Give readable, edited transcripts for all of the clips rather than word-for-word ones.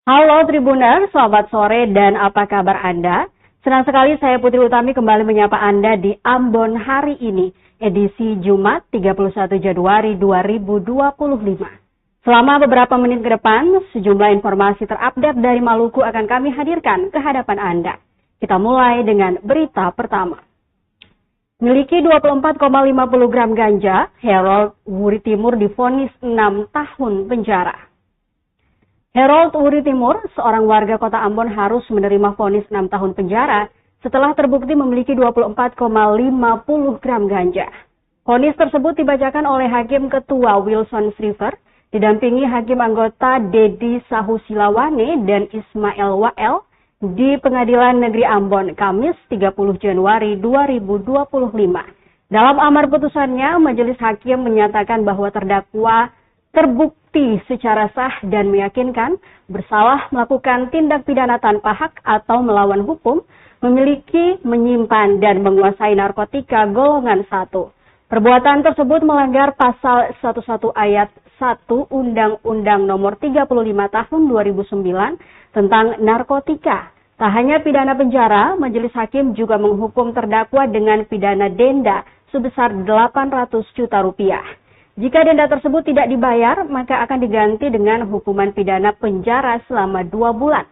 Halo Tribuner, selamat sore dan apa kabar Anda? Senang sekali saya Putri Utami kembali menyapa Anda di Ambon hari ini, edisi Jumat 31 Januari 2025. Selama beberapa menit ke depan, sejumlah informasi terupdate dari Maluku akan kami hadirkan ke hadapan Anda. Kita mulai dengan berita pertama. Miliki 24,50 gram ganja, Harold Wuri Timur divonis 6 tahun penjara. Harold Wuri Timur, seorang warga kota Ambon harus menerima vonis 6 tahun penjara setelah terbukti memiliki 24,50 gram ganja. Vonis tersebut dibacakan oleh Hakim Ketua Wilson Shriver, didampingi Hakim Anggota Dedi Sahusilawane dan Ismail Wael di Pengadilan Negeri Ambon, Kamis 30 Januari 2025. Dalam amar putusannya, Majelis Hakim menyatakan bahwa terdakwa terbukti secara sah dan meyakinkan bersalah melakukan tindak pidana tanpa hak atau melawan hukum, memiliki, menyimpan, dan menguasai narkotika golongan 1. Perbuatan tersebut melanggar pasal 11 ayat 1 Undang-Undang Nomor 35 Tahun 2009 tentang narkotika. Tak hanya pidana penjara, Majelis Hakim juga menghukum terdakwa dengan pidana denda sebesar 800 juta rupiah. Jika denda tersebut tidak dibayar, maka akan diganti dengan hukuman pidana penjara selama 2 bulan.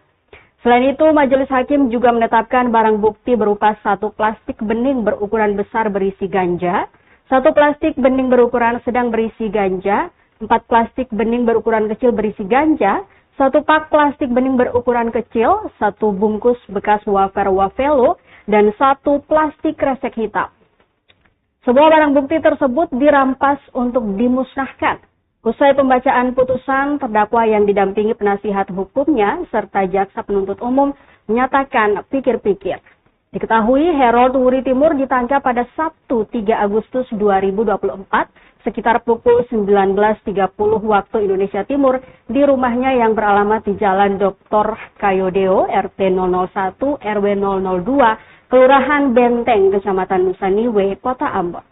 Selain itu, Majelis Hakim juga menetapkan barang bukti berupa 1 plastik bening berukuran besar berisi ganja, 1 plastik bening berukuran sedang berisi ganja, 4 plastik bening berukuran kecil berisi ganja, 1 pak plastik bening berukuran kecil, 1 bungkus bekas wafer wafelo, dan 1 plastik kresek hitam. Sebuah barang bukti tersebut dirampas untuk dimusnahkan. Usai pembacaan putusan, terdakwa yang didampingi penasihat hukumnya serta jaksa penuntut umum menyatakan pikir-pikir. Diketahui Harold Wuri Timur ditangkap pada Sabtu 3 Agustus 2024 sekitar pukul 19.30 waktu Indonesia Timur di rumahnya yang beralamat di Jalan Dr. Kayodeo, RT 001, RW 002, Kelurahan Benteng, Kecamatan Nusaniwe, Kota Ambon.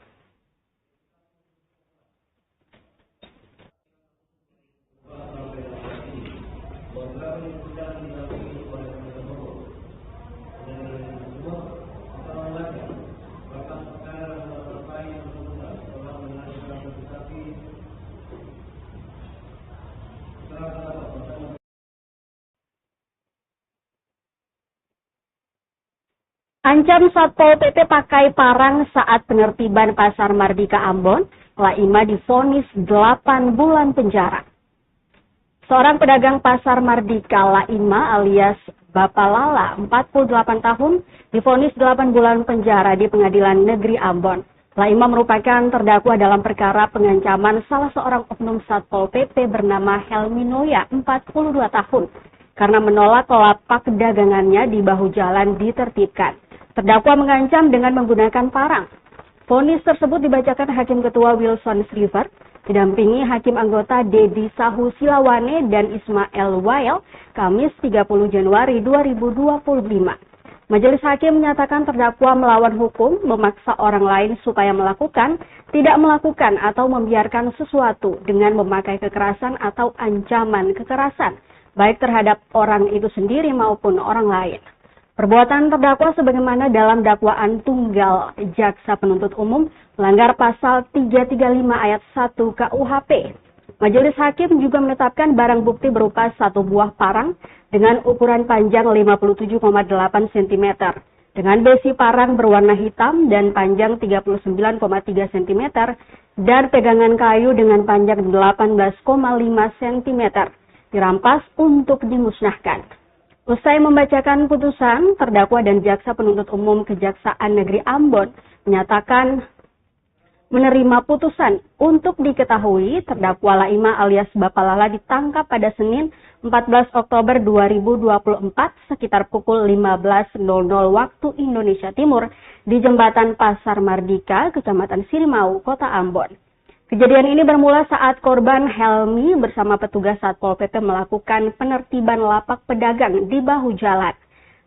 Ancam Satpol PP pakai parang saat penertiban Pasar Mardika Ambon, Laima divonis 8 bulan penjara. Seorang pedagang Pasar Mardika Laima alias Bapak Lala, 48 tahun, divonis 8 bulan penjara di Pengadilan Negeri Ambon. Laima merupakan terdakwa dalam perkara pengancaman salah seorang oknum Satpol PP bernama Helmi Noya, 42 tahun, karena menolak lapak dagangannya di bahu jalan ditertibkan. Terdakwa mengancam dengan menggunakan parang. Vonis tersebut dibacakan Hakim Ketua Wilson Shriver, didampingi Hakim Anggota Dedi Sahusilawane dan Ismail Wael, Kamis 30 Januari 2025. Majelis Hakim menyatakan terdakwa melawan hukum, memaksa orang lain supaya melakukan, tidak melakukan atau membiarkan sesuatu dengan memakai kekerasan atau ancaman kekerasan, baik terhadap orang itu sendiri maupun orang lain. Perbuatan terdakwa sebagaimana dalam dakwaan tunggal jaksa penuntut umum melanggar pasal 335 ayat 1 KUHP. Majelis Hakim juga menetapkan barang bukti berupa 1 buah parang dengan ukuran panjang 57,8 cm, dengan besi parang berwarna hitam dan panjang 39,3 cm, dan pegangan kayu dengan panjang 18,5 cm, dirampas untuk dimusnahkan. Usai membacakan putusan, terdakwa dan jaksa penuntut umum Kejaksaan Negeri Ambon menyatakan menerima putusan. Untuk diketahui, terdakwa Laima alias Bapak Lala ditangkap pada Senin 14 Oktober 2024 sekitar pukul 15.00 waktu Indonesia Timur di Jembatan Pasar Mardika, Kecamatan Sirimau, Kota Ambon. Kejadian ini bermula saat korban Helmi bersama petugas Satpol PP melakukan penertiban lapak pedagang di bahu jalan.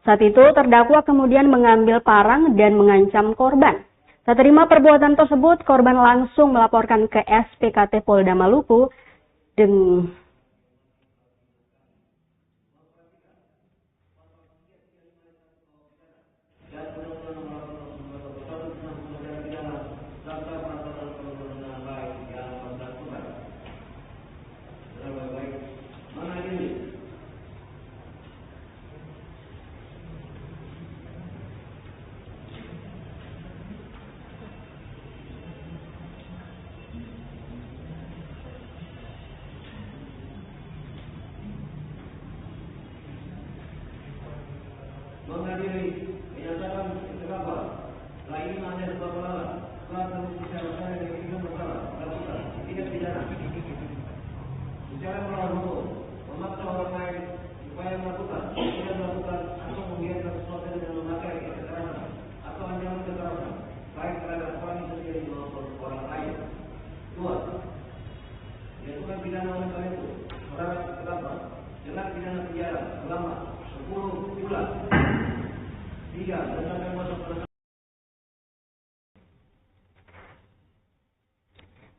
Saat itu terdakwa kemudian mengambil parang dan mengancam korban. Tak terima perbuatan tersebut, korban langsung melaporkan ke SPKT Polda Maluku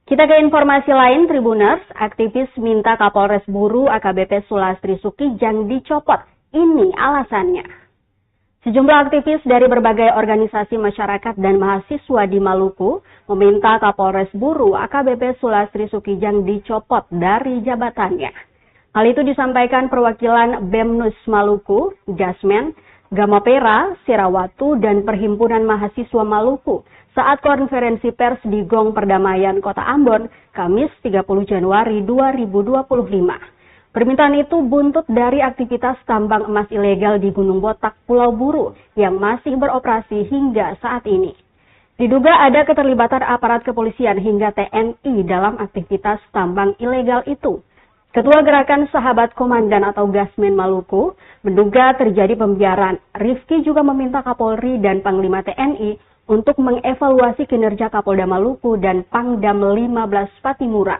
Kita ke informasi lain, Tribuners. Aktivis minta Kapolres Buru AKBP Sulastri Sukijang dicopot. Ini alasannya. Sejumlah aktivis dari berbagai organisasi masyarakat dan mahasiswa di Maluku meminta Kapolres Buru AKBP Sulastri Sukijang dicopot dari jabatannya. Hal itu disampaikan perwakilan BEMNUS Maluku, Jasmen, Gamapera, Sirawatu, dan Perhimpunan Mahasiswa Maluku saat konferensi pers di Gong Perdamaian Kota Ambon, Kamis 30 Januari 2025. Permintaan itu buntut dari aktivitas tambang emas ilegal di Gunung Botak, Pulau Buru yang masih beroperasi hingga saat ini. Diduga ada keterlibatan aparat kepolisian hingga TNI dalam aktivitas tambang ilegal itu. Ketua Gerakan Sahabat Komandan atau Gasmen Maluku menduga terjadi pembiaran. Rifki juga meminta Kapolri dan Panglima TNI untuk mengevaluasi kinerja Kapolda Maluku dan Pangdam 15 Patimura.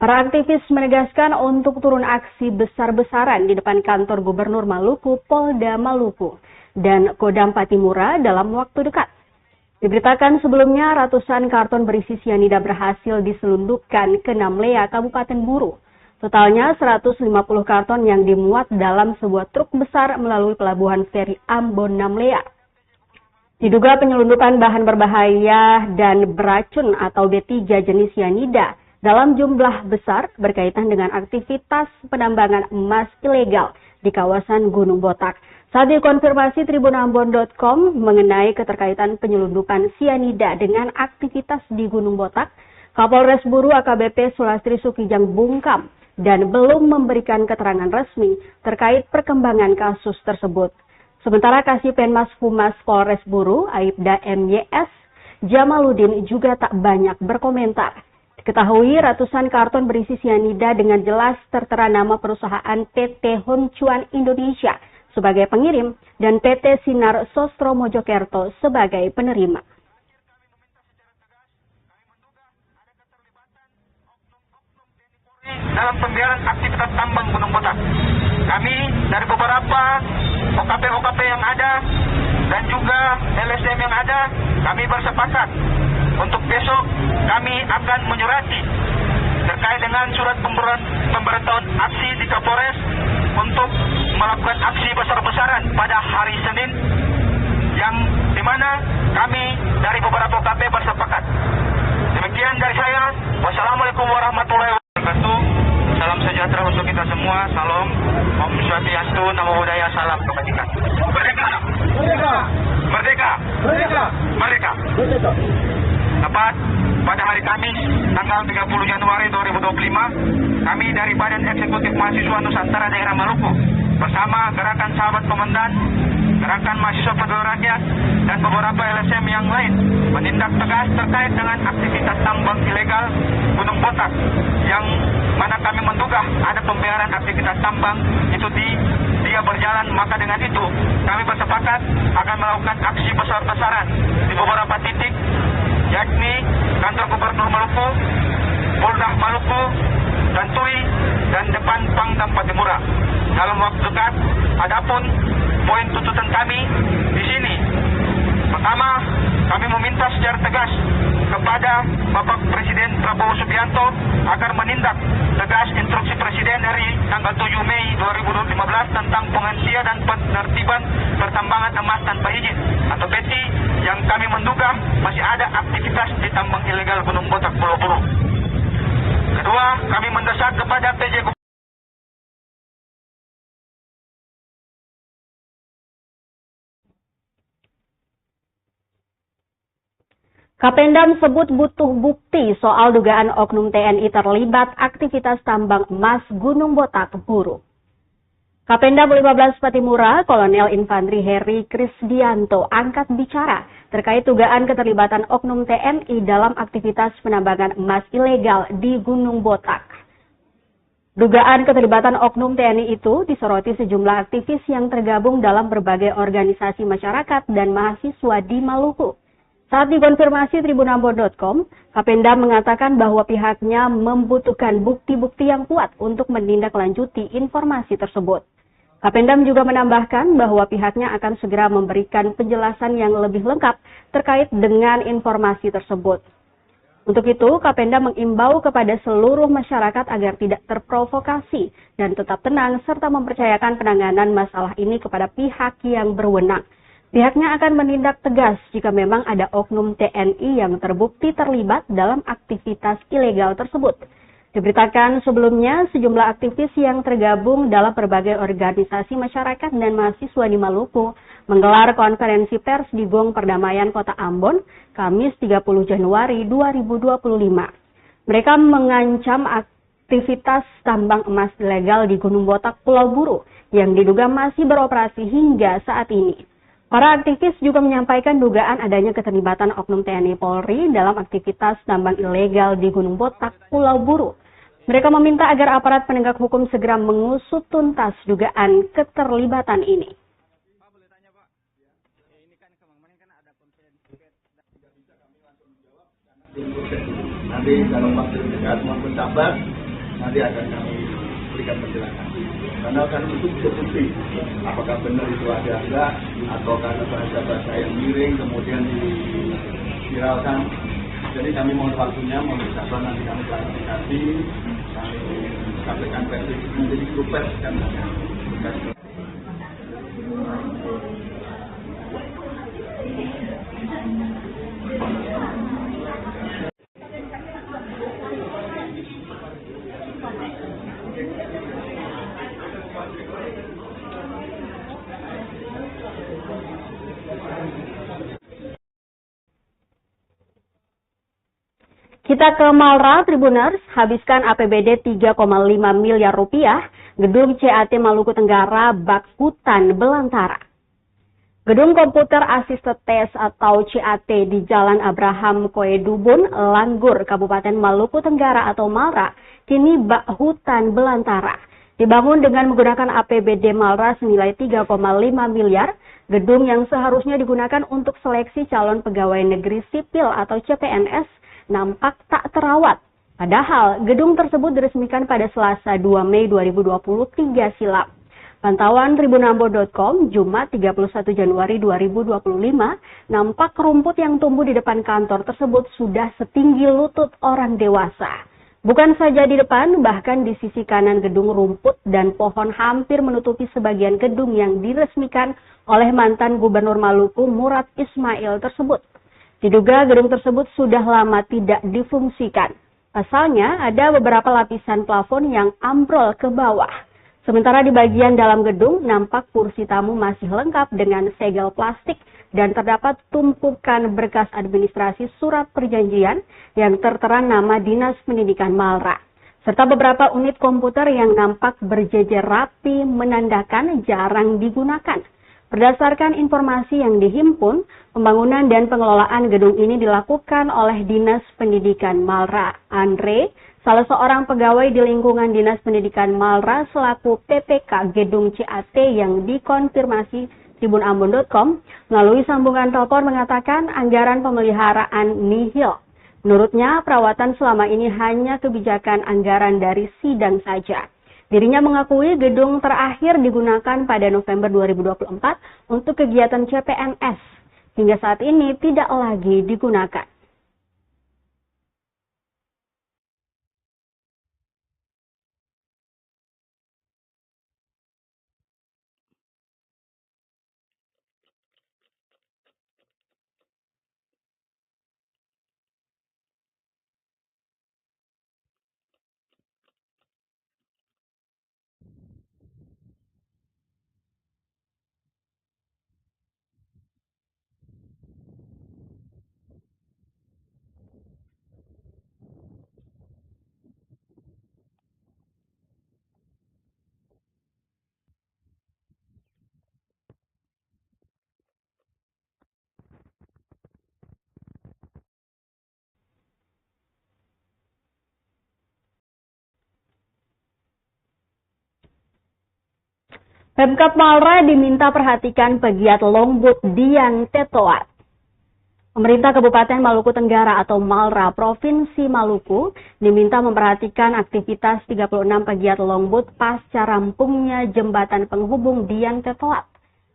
Para aktivis menegaskan untuk turun aksi besar-besaran di depan kantor Gubernur Maluku, Polda Maluku, dan Kodam Patimura dalam waktu dekat. Diberitakan sebelumnya ratusan karton berisi sianida berhasil diselundupkan ke Namlea, Kabupaten Buru. Totalnya 150 karton yang dimuat dalam sebuah truk besar melalui pelabuhan feri Ambon Namlea. Diduga penyelundupan bahan berbahaya dan beracun atau B3 jenis sianida dalam jumlah besar berkaitan dengan aktivitas penambangan emas ilegal di kawasan Gunung Botak. Saat dikonfirmasi tribunambon.com mengenai keterkaitan penyelundupan sianida dengan aktivitas di Gunung Botak, Kapolres Buru AKBP Sulastri Sukijang bungkam dan belum memberikan keterangan resmi terkait perkembangan kasus tersebut. Sementara Kasih Penmas Humas Polres Buru, Aibda MYS, Jamaluddin juga tak banyak berkomentar. Diketahui ratusan karton berisi sianida dengan jelas tertera nama perusahaan PT Honcuan Indonesia sebagai pengirim dan PT Sinar Sostro Mojokerto sebagai penerima. Dalam pembiaran aktivitas tambang Gunung Botak. Kami dari beberapa OKP yang ada dan juga LSM yang ada, kami bersepakat untuk besok kami akan menyurati terkait dengan surat pemberitahuan aksi di Kapolres untuk melakukan aksi besar-besaran pada hari Senin yang dimana kami dari beberapa OKP bersepakat. Demikian dari saya. Wassalamualaikum warahmatullahi wabarakatuh. Salam sejahtera untuk kita semua. Salam. Om Swastiastu, Namo Buddhaya, salam kebajikan. Merdeka! Merdeka! Merdeka! Merdeka! Merdeka! Merdeka! Tepat pada hari Kamis, tanggal 30 Januari 2025, kami dari Badan Eksekutif Mahasiswa Nusantara Daerah Maluku bersama Gerakan Sahabat Komandan, Gerakan Mahasiswa Peduli Rakyat, dan beberapa LSM yang lain menindak tegas terkait dengan aktivitas tambang ilegal Gunung Botak yang mana kami menduga ada pembiaran aktivitas tambang itu dia berjalan. Maka dengan itu kami bersepakat akan melakukan aksi besar-besaran di beberapa titik, yakni kantor Gubernur Maluku, Polda Maluku, dan Tui, dan depan Pangdam Patimura. Dalam waktu dekat, adapun poin tuntutan kami di sini. Pertama, kami meminta secara tegas kepada Bapak Presiden Prabowo Subianto agar menindak tegas instruksi Presiden RI tanggal 7 Mei 2015 tentang penghentian dan penertiban pertambangan emas tanpa izin atau PT yang kami menduga masih ada aktivitas di tambang ilegal Gunung Botak, Pulau Buru. Kedua, kami mendesak kepada PJ Kapendam sebut butuh bukti soal dugaan oknum TNI terlibat aktivitas tambang emas Gunung Botak, Buru. Kapendam 15 Patimura, Kolonel Infantri Heri Krisdianto angkat bicara terkait dugaan keterlibatan oknum TNI dalam aktivitas penambangan emas ilegal di Gunung Botak. Dugaan keterlibatan oknum TNI itu disoroti sejumlah aktivis yang tergabung dalam berbagai organisasi masyarakat dan mahasiswa di Maluku. Saat dikonfirmasi tribunambon.com, Kapendam mengatakan bahwa pihaknya membutuhkan bukti-bukti yang kuat untuk menindaklanjuti informasi tersebut. Kapendam juga menambahkan bahwa pihaknya akan segera memberikan penjelasan yang lebih lengkap terkait dengan informasi tersebut. Untuk itu, Kapendam mengimbau kepada seluruh masyarakat agar tidak terprovokasi dan tetap tenang serta mempercayakan penanganan masalah ini kepada pihak yang berwenang. Pihaknya akan menindak tegas jika memang ada oknum TNI yang terbukti terlibat dalam aktivitas ilegal tersebut. Diberitakan sebelumnya, sejumlah aktivis yang tergabung dalam berbagai organisasi masyarakat dan mahasiswa di Maluku menggelar konferensi pers di Gong Perdamaian Kota Ambon, Kamis 30 Januari 2025. Mereka mengancam aktivitas tambang emas ilegal di Gunung Botak, Pulau Buru, yang diduga masih beroperasi hingga saat ini. Para aktivis juga menyampaikan dugaan adanya keterlibatan oknum TNI Polri dalam aktivitas tambang ilegal di Gunung Botak, Pulau Buru. Mereka meminta agar aparat penegak hukum segera mengusut tuntas dugaan keterlibatan ini. Nanti dalam waktu dekat, mohon bersabar, nanti akan kami berikan penjelasan. Karena kan itu bukti, apakah benar itu ada enggak, atau karena bahasa-bahasa yang miring kemudian diviralkan. Jadi kami mohon waktunya, mohon bersabar, nanti kami klarifikasi, kami sampaikan versi menjadi grup pers kan. Kita ke Malra, Tribuners, habiskan APBD 3,5 miliar rupiah, gedung CAT Maluku Tenggara bak hutan belantara. Gedung Komputer Assisted Test atau CAT di Jalan Abraham Koedubun, Langgur, Kabupaten Maluku Tenggara atau Malra, kini bak hutan belantara. Dibangun dengan menggunakan APBD Malra senilai 3,5 miliar, gedung yang seharusnya digunakan untuk seleksi calon pegawai negeri sipil atau CPNS nampak tak terawat. Padahal gedung tersebut diresmikan pada Selasa 2 Mei 2023 silam. Pantauan tribunambon.com Jumat 31 Januari 2025 nampak rumput yang tumbuh di depan kantor tersebut sudah setinggi lutut orang dewasa. Bukan saja di depan, bahkan di sisi kanan gedung rumput dan pohon hampir menutupi sebagian gedung yang diresmikan oleh mantan Gubernur Maluku Murad Ismail tersebut. Diduga gedung tersebut sudah lama tidak difungsikan. Pasalnya ada beberapa lapisan plafon yang ambrol ke bawah. Sementara di bagian dalam gedung nampak kursi tamu masih lengkap dengan segel plastik dan terdapat tumpukan berkas administrasi surat perjanjian yang tertera nama Dinas Pendidikan Malra. Serta beberapa unit komputer yang nampak berjejer rapi menandakan jarang digunakan. Berdasarkan informasi yang dihimpun, pembangunan dan pengelolaan gedung ini dilakukan oleh Dinas Pendidikan Malra. Andre, salah seorang pegawai di lingkungan Dinas Pendidikan Malra selaku PPK Gedung CAT yang dikonfirmasi tribunambon.com melalui sambungan telepon mengatakan anggaran pemeliharaan nihil. Menurutnya, perawatan selama ini hanya kebijakan anggaran dari sidang saja. Dirinya mengakui gedung terakhir digunakan pada November 2024 untuk kegiatan CPNS. Hingga saat ini tidak lagi digunakan. Pemkab Malra diminta perhatikan pegiat Longbut Dian Tetoat. Pemerintah Kabupaten Maluku Tenggara atau Malra Provinsi Maluku diminta memperhatikan aktivitas 36 pegiat Longbut pasca rampungnya jembatan penghubung Dian Tetoat.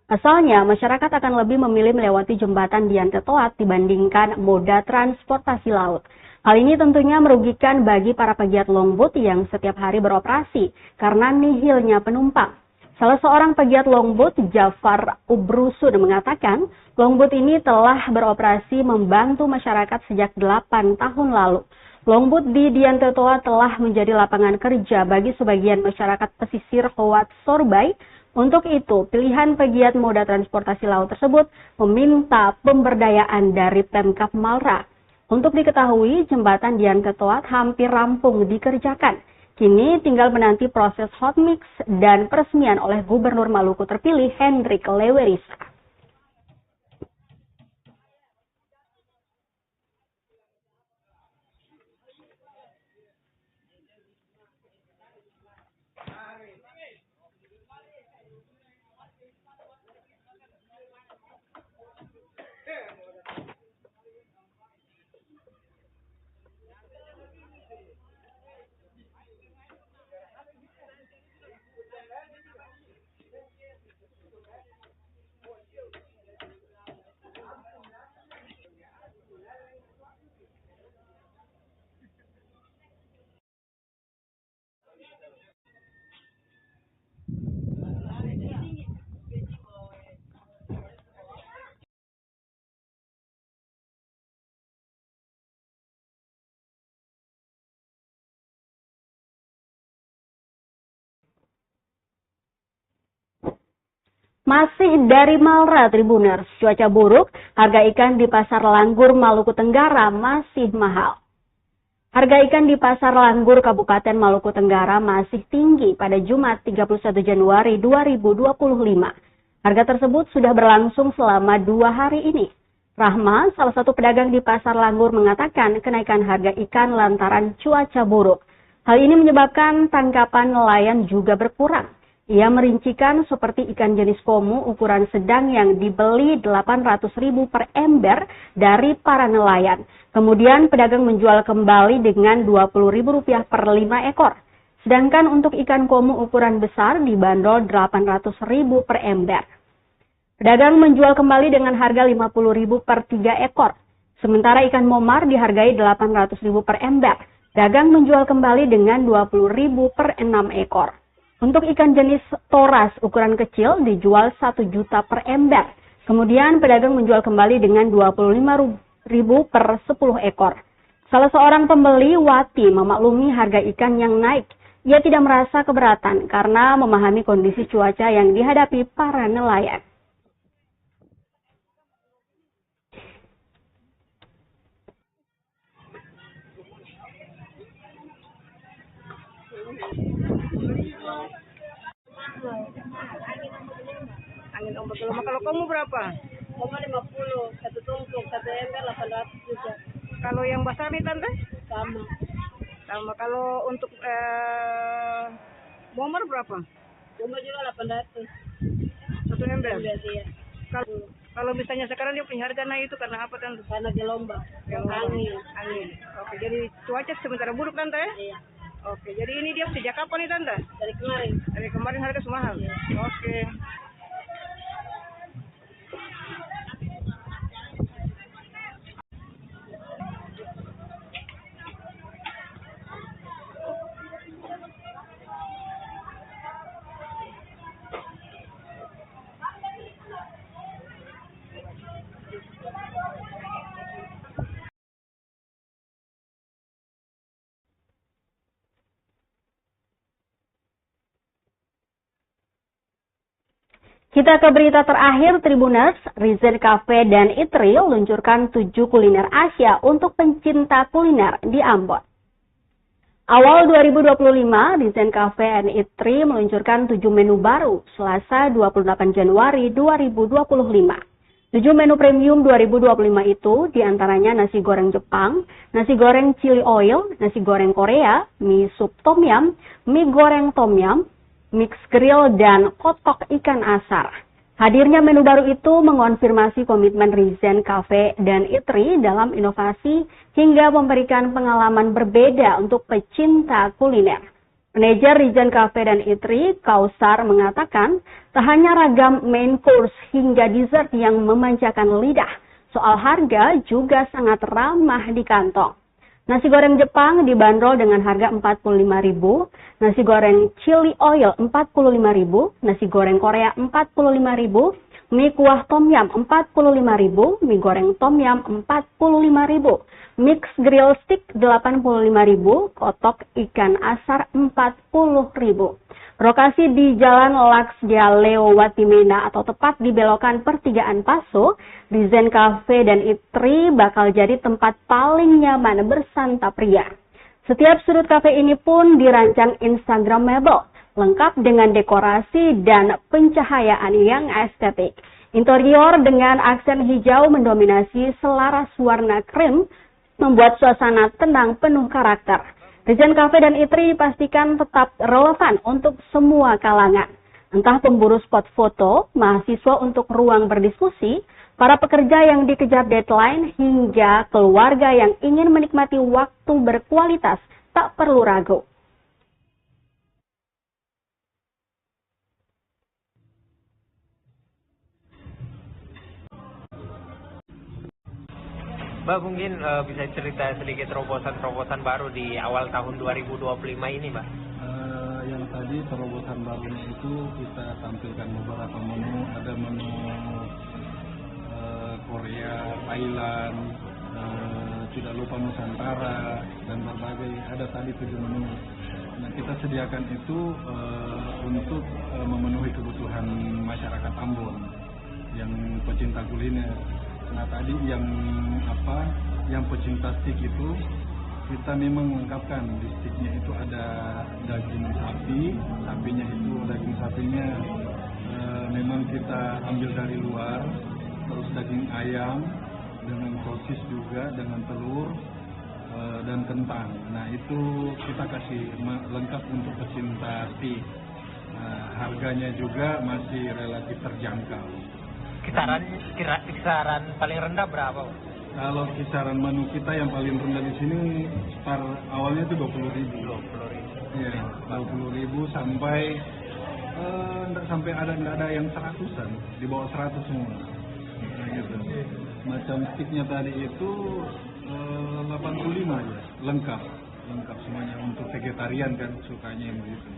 Pasalnya, masyarakat akan lebih memilih melewati jembatan Dian Tetoat dibandingkan moda transportasi laut. Hal ini tentunya merugikan bagi para pegiat Longbut yang setiap hari beroperasi karena nihilnya penumpang. Salah seorang pegiat Longbut, Jafar Ubrusun, mengatakan Longbut ini telah beroperasi membantu masyarakat sejak 8 tahun lalu. Longbut di Dian Tetoat telah menjadi lapangan kerja bagi sebagian masyarakat pesisir Hoat Sorbay. Untuk itu, pilihan pegiat moda transportasi laut tersebut meminta pemberdayaan dari Pemkab Malra. Untuk diketahui, jembatan Dian Tetoat hampir rampung dikerjakan. Kini tinggal menanti proses hot mix dan peresmian oleh Gubernur Maluku terpilih Hendrik Lewerisa. Masih dari Malra Tribuners, cuaca buruk, harga ikan di Pasar Langgur Maluku Tenggara masih mahal. Harga ikan di Pasar Langgur Kabupaten Maluku Tenggara masih tinggi pada Jumat 31 Januari 2025. Harga tersebut sudah berlangsung selama 2 hari ini. Rahma, salah satu pedagang di Pasar Langgur, mengatakan kenaikan harga ikan lantaran cuaca buruk. Hal ini menyebabkan tangkapan nelayan juga berkurang. Ia merincikan seperti ikan jenis komu ukuran sedang yang dibeli Rp800.000 per ember dari para nelayan. Kemudian pedagang menjual kembali dengan Rp20.000 per 5 ekor. Sedangkan untuk ikan komu ukuran besar dibanderol Rp800.000 per ember. Pedagang menjual kembali dengan harga Rp50.000 per 3 ekor. Sementara ikan momar dihargai Rp800.000 per ember. Pedagang menjual kembali dengan Rp20.000 per 6 ekor. Untuk ikan jenis toras ukuran kecil dijual Rp1 juta per ember. Kemudian pedagang menjual kembali dengan Rp25.000 per 10 ekor. Salah seorang pembeli, Wati, memaklumi harga ikan yang naik. Ia tidak merasa keberatan karena memahami kondisi cuaca yang dihadapi para nelayan. Angin ombak gelombang. Kalau kamu berapa? Kamu 50, satu tungku, satu ember 800 juga. Kalau yang besar nih tante? Sama. Sama. Kalau untuk momor berapa? Kamu juga 800. Satu ember. Iya. Kalau misalnya sekarang dia punya harga naik itu karena apa tante? Karena gelombang. Angin. Angin. Oke, jadi cuaca sementara buruk tante ya? Iya. Oke, jadi ini dia sejak kapan nih tante? Dari kemarin. Dari kemarin harga semahal. Iya. Oke. Kita ke berita terakhir, Tribuners. Rizen Cafe dan Eatery luncurkan 7 kuliner Asia untuk pencinta kuliner di Ambon. Awal 2025, Rizen Cafe and Eatery meluncurkan 7 menu baru Selasa 28 Januari 2025. 7 menu premium 2025 itu diantaranya nasi goreng Jepang, nasi goreng chili oil, nasi goreng Korea, mie sup tom yum, mie goreng tom yum, mix grill, dan kotok ikan asar. Hadirnya menu baru itu mengonfirmasi komitmen Rizen Cafe dan Eatery dalam inovasi hingga memberikan pengalaman berbeda untuk pecinta kuliner. Manajer Rizen Cafe dan Eatery, Kausar, mengatakan tak hanya ragam main course hingga dessert yang memanjakan lidah, soal harga juga sangat ramah di kantong. Nasi goreng Jepang dibanderol dengan harga Rp45.000, nasi goreng chili oil Rp45.000, nasi goreng Korea Rp45.000, mie kuah tom yum Rp45.000, mie goreng tom yum Rp45.000, mix grill stick Rp85.000, kotok ikan asar Rp40.000. Lokasi di Jalan Laksdia Leowatimena atau tepat di belokan pertigaan Paso, Rizen Cafe dan Eatery bakal jadi tempat paling nyaman bersantap pria. Setiap sudut kafe ini pun dirancang Instagramable, lengkap dengan dekorasi dan pencahayaan yang estetik. Interior dengan aksen hijau mendominasi selaras warna krim, membuat suasana tenang penuh karakter. Rizen Cafe dan Eatery dipastikan tetap relevan untuk semua kalangan. Entah pemburu spot foto, mahasiswa untuk ruang berdiskusi, para pekerja yang dikejar deadline, hingga keluarga yang ingin menikmati waktu berkualitas, tak perlu ragu. Mbak, mungkin bisa cerita sedikit terobosan-terobosan baru di awal tahun 2025 ini, Mbak? Yang tadi terobosan barunya itu kita tampilkan beberapa menu. Ada menu Korea, Thailand, tidak lupa Nusantara, dan berbagai. Ada tadi 7 menu. Nah, kita sediakan itu untuk memenuhi kebutuhan masyarakat Ambon yang pecinta kuliner. Nah, tadi yang pecinta steak itu kita memang mengungkapkan di steaknya itu ada daging sapi, daging sapinya memang kita ambil dari luar, terus daging ayam dengan sosis juga, dengan telur dan kentang. Nah, itu kita kasih lengkap untuk pecinta steak. Harganya juga masih relatif terjangkau. Kisaran paling rendah berapa? Kalau kisaran menu kita yang paling rendah di sini start awalnya itu 20.000. Iya, 20.000 sampai sampai ada yang 100-an, di bawah 100 semua. Nah, gitu. Macam sticknya tadi itu 85 ya, lengkap semuanya untuk vegetarian kan sukanya yang begitu.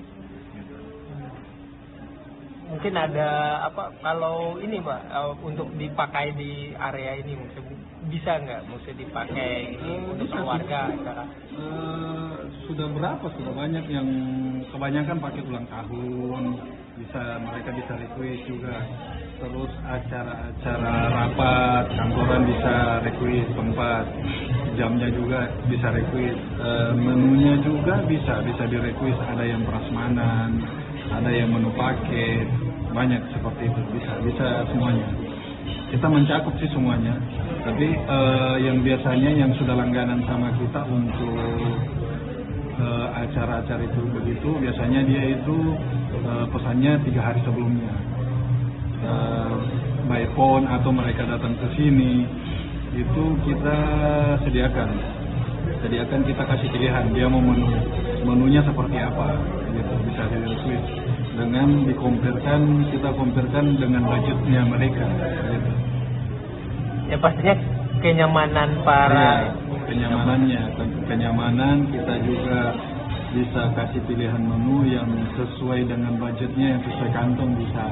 Mungkin ada kalau ini, Mbak, untuk dipakai di area ini mungkin bisa nggak dipakai untuk keluarga acara? Sudah banyak yang kebanyakan pakai ulang tahun, mereka bisa request juga. Terus acara rapat kantoran bisa request tempat, jamnya juga bisa request, menunya juga bisa di request. Ada yang prasmanan, ada yang menu paket, banyak seperti itu, bisa semuanya. Kita mencakup sih semuanya, tapi yang biasanya yang sudah langganan sama kita untuk acara-acara itu begitu, biasanya dia itu pesannya 3 hari sebelumnya, by phone atau mereka datang ke sini, itu kita sediakan kita kasih pilihan dia mau menunya seperti apa, gitu, bisa di-request dengan kita compare dengan budgetnya mereka, gitu. Ya pastinya kenyamanan para kenyamanan kita juga bisa kasih pilihan menu yang sesuai dengan budgetnya, yang sesuai kantong bisa,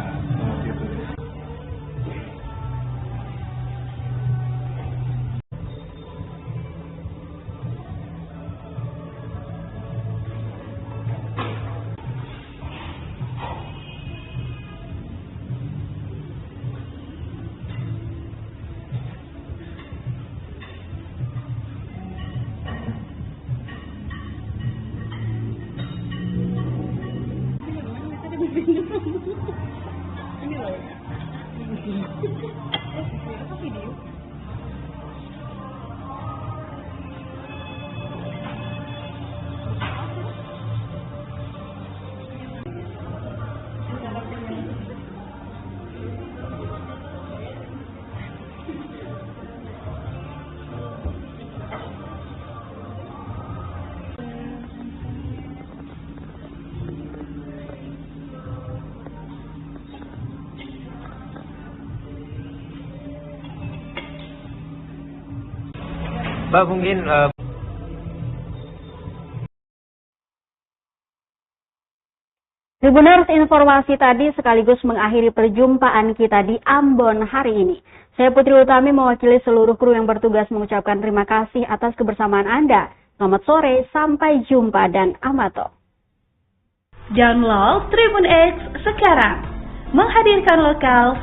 gitu. Mbak mungkin Tribuners, informasi tadi sekaligus mengakhiri perjumpaan kita di Ambon hari ini. Saya Putri Utami mewakili seluruh kru yang bertugas mengucapkan terima kasih atas kebersamaan Anda. Selamat sore, sampai jumpa dan amato. Download Tribun X sekarang, menghadirkan lokal